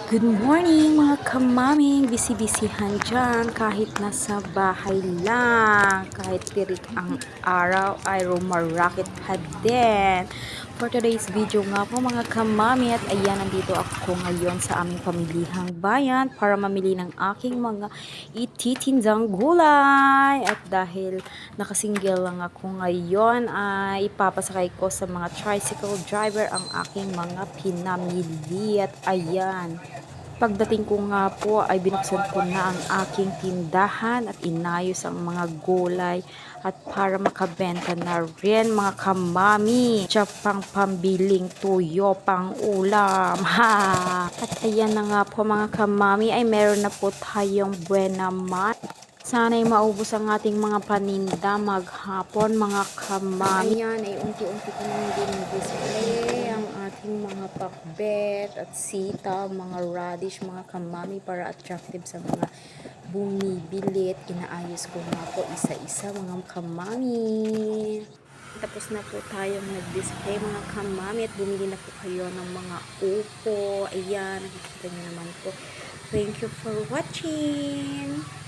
Good morning mga kamaming, bisi-bisihan dyan kahit nasa bahay lang, kahit tirik ang araw ay rumarakit pa din. For today's video nga po mga kamami at ayan nandito ako ngayon sa aming pamilihang bayan para mamili ng aking mga ititindang gulay. At dahil nakasingle lang ako ngayon ay ipapasakay ko sa mga tricycle driver ang aking mga pinamili at ayan. Pagdating ko nga po ay binuksan ko na ang aking tindahan at inayos ang mga gulay at para makabenta na rin mga kamami. Tiyak pang pambiling tuyo, pang ulam. Ha! At ayan na nga po mga kamami ay meron na po tayong buenaman. Sana'y maubos ang ating mga paninda maghapon mga kamami. Ayan ay unti-unti ko nang din-display ang ating mga pakbet at sita, mga radish, mga kamami para attractive sa mga bumibili at inaayos ko nga po isa-isa mga kamami. Tapos na po tayong nag-display mga kamami at bumili na po kayo ng mga upo. Ayan, nakikita nyo naman po. Thank you for watching!